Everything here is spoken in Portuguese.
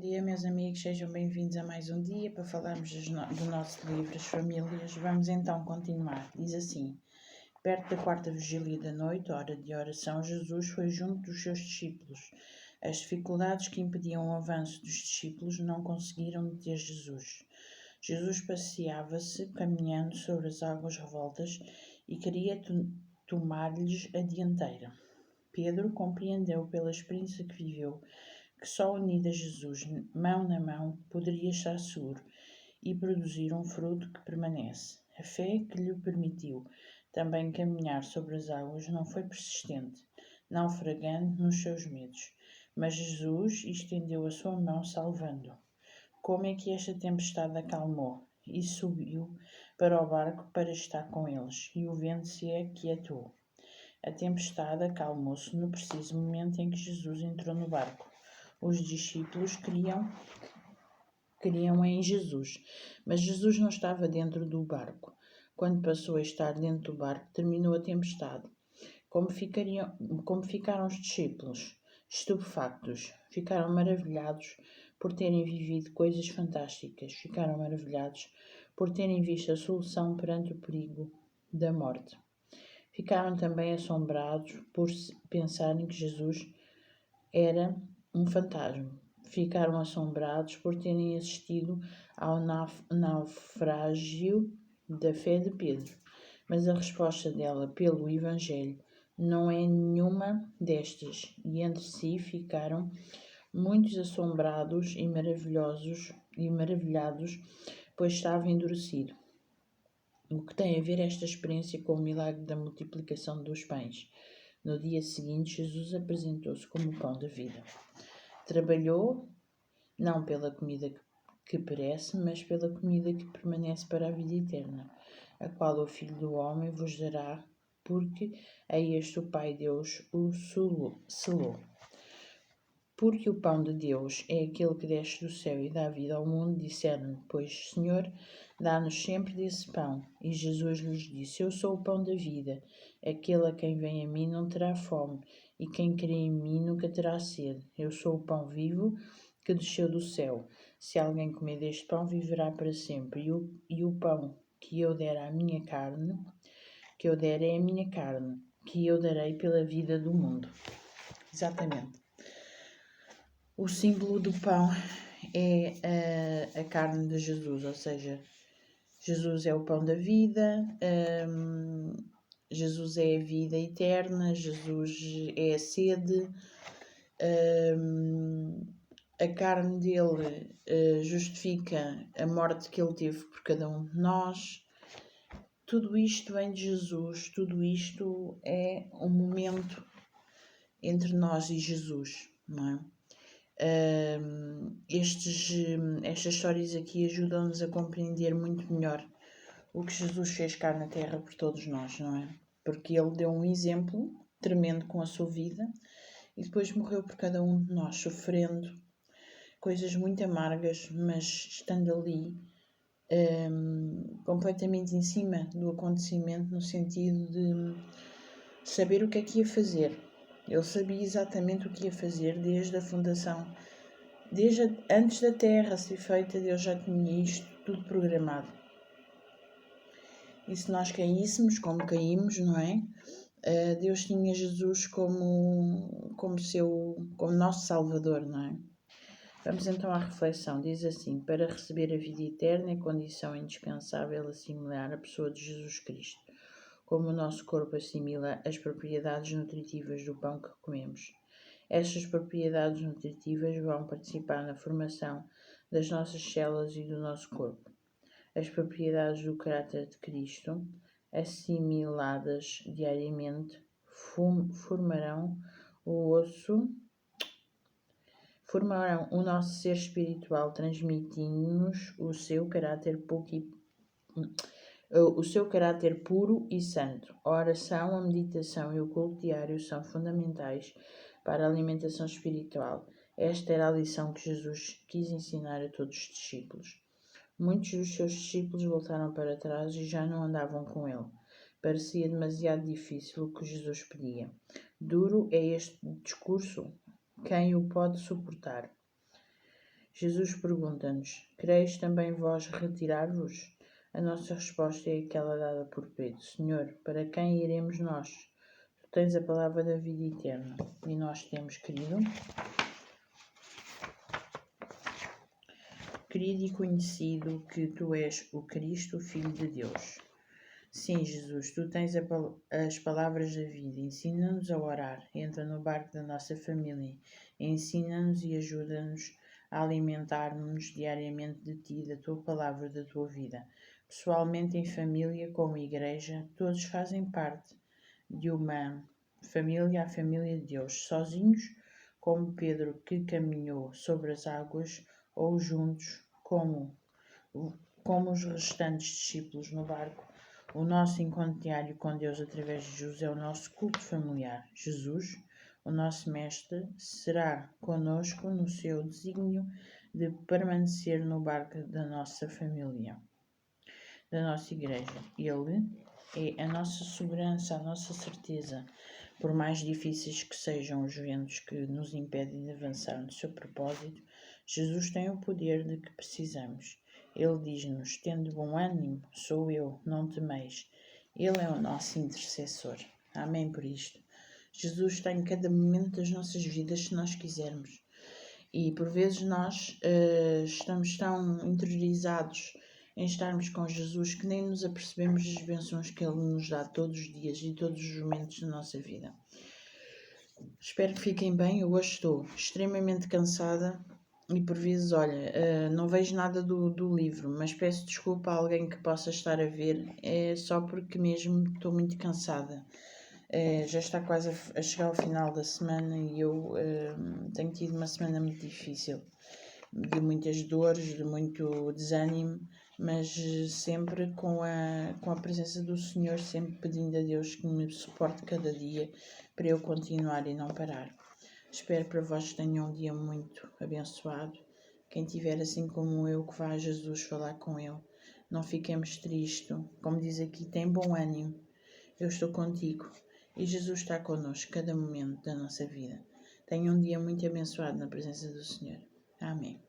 dia, meus amigos, sejam bem-vindos a mais um dia para falarmos do nosso livro As Famílias. Vamos então continuar. Diz assim: perto da quarta vigília da noite, hora de oração, Jesus foi junto dos seus discípulos. As dificuldades que impediam o avanço dos discípulos não conseguiram deter Jesus. Jesus passeava-se, caminhando sobre as águas revoltas, e queria tomar-lhes a dianteira. Pedro compreendeu pela experiência que viveu que só unido a Jesus, mão na mão, poderia estar seguro e produzir um fruto que permanece. A fé que lhe permitiu também caminhar sobre as águas não foi persistente, naufragando nos seus medos, mas Jesus estendeu a sua mão salvando-o. Como é que esta tempestade acalmou? E subiu para o barco para estar com eles, e o vento se aquietou. A tempestade acalmou-se no preciso momento em que Jesus entrou no barco. Os discípulos criam em Jesus, mas Jesus não estava dentro do barco. Quando passou a estar dentro do barco, terminou a tempestade. Como ficaram os discípulos? Estupefactos. Ficaram maravilhados por terem vivido coisas fantásticas. Ficaram maravilhados por terem visto a solução perante o perigo da morte. Ficaram também assombrados por pensarem que Jesus era um fantasma. Ficaram assombrados por terem assistido ao naufrágio da fé de Pedro. Mas a resposta dela pelo Evangelho não é nenhuma destas, e entre si ficaram muitos assombrados e maravilhados, pois estava endurecido. O que tem a ver esta experiência com o milagre da multiplicação dos pães? No dia seguinte, Jesus apresentou-se como o pão da vida. Trabalhou não pela comida que perece, mas pela comida que permanece para a vida eterna, a qual o Filho do Homem vos dará, porque a este o Pai Deus o selou. Porque o pão de Deus é aquele que desce do céu e dá vida ao mundo, disseram-lhe, pois, Senhor, dá-nos sempre desse pão. E Jesus lhes disse, eu sou o pão da vida. Aquele a quem vem a mim não terá fome, e quem crê em mim nunca terá sede. Eu sou o pão vivo que desceu do céu. Se alguém comer deste pão, viverá para sempre. E o pão que eu der é a minha carne, que eu darei pela vida do mundo. Exatamente. O símbolo do pão é a carne de Jesus, ou seja, Jesus é o pão da vida, Jesus é a vida eterna, Jesus é a sede, a carne dele justifica a morte que ele teve por cada um de nós. Tudo isto vem de Jesus, tudo isto é um momento entre nós e Jesus, não é? Estas histórias aqui ajudam-nos a compreender muito melhor o que Jesus fez cá na Terra por todos nós, não é? Porque ele deu um exemplo tremendo com a sua vida e depois morreu por cada um de nós, sofrendo coisas muito amargas, mas estando ali completamente em cima do acontecimento, no sentido de saber o que é que ia fazer. Ele sabia exatamente o que ia fazer desde a fundação. Desde antes da Terra ser feita, Deus já tinha isto tudo programado. E se nós caíssemos, como caímos, não é? Deus tinha Jesus como nosso Salvador, não é? Vamos então à reflexão. Diz assim, para receber a vida eterna é condição indispensável assimilar a pessoa de Jesus Cristo, como o nosso corpo assimila as propriedades nutritivas do pão que comemos. Estas propriedades nutritivas vão participar na formação das nossas células e do nosso corpo. As propriedades do caráter de Cristo, assimiladas diariamente, formarão o nosso ser espiritual, transmitindo-nos o seu caráter puro e santo. A oração, a meditação e o culto diário são fundamentais para a alimentação espiritual. Esta era a lição que Jesus quis ensinar a todos os discípulos. Muitos dos seus discípulos voltaram para trás e já não andavam com ele. Parecia demasiado difícil o que Jesus pedia. Duro é este discurso? Quem o pode suportar? Jesus pergunta-nos: quereis também vós retirar-vos? A nossa resposta é aquela dada por Pedro: Senhor, para quem iremos nós? Tu tens a palavra da vida eterna. E nós temos crido e conhecido que tu és o Cristo, o Filho de Deus. Sim, Jesus, tu tens as palavras da vida. Ensina-nos a orar, entra no barco da nossa família. Ensina-nos e ajuda-nos a alimentar-nos diariamente de ti, da tua palavra, da tua vida. Pessoalmente, em família, como igreja, todos fazem parte de uma família, a família de Deus. Sozinhos, como Pedro, que caminhou sobre as águas, ou juntos, como os restantes discípulos no barco. O nosso encontro diário com Deus através de Jesus é o nosso culto familiar. Jesus, o nosso Mestre, será conosco no seu desígnio de permanecer no barco da nossa família, da nossa igreja. Ele é a nossa segurança, a nossa certeza. Por mais difíceis que sejam os ventos que nos impedem de avançar no seu propósito, Jesus tem o poder de que precisamos. Ele diz-nos: tende bom ânimo, sou eu, não temeis. Ele é o nosso intercessor. Amém por isto. Jesus está em cada momento das nossas vidas, se nós quisermos. E por vezes nós estamos tão interiorizados em estarmos com Jesus que nem nos apercebemos das bênçãos que Ele nos dá todos os dias e todos os momentos da nossa vida. Espero que fiquem bem. Eu hoje estou extremamente cansada e por vezes, olha, não vejo nada do livro, mas peço desculpa a alguém que possa estar a ver, é só porque mesmo estou muito cansada. Já está quase a chegar ao final da semana e eu tenho tido uma semana muito difícil, de muitas dores, de muito desânimo, mas sempre com a presença do Senhor, sempre pedindo a Deus que me suporte cada dia para eu continuar e não parar. Espero para vós que tenham um dia muito abençoado. Quem tiver assim como eu, que vá a Jesus falar com Ele. Não fiquemos tristes. Como diz aqui, tem bom ânimo. Eu estou contigo. E Jesus está connosco cada momento da nossa vida. Tenha um dia muito abençoado na presença do Senhor. Amém.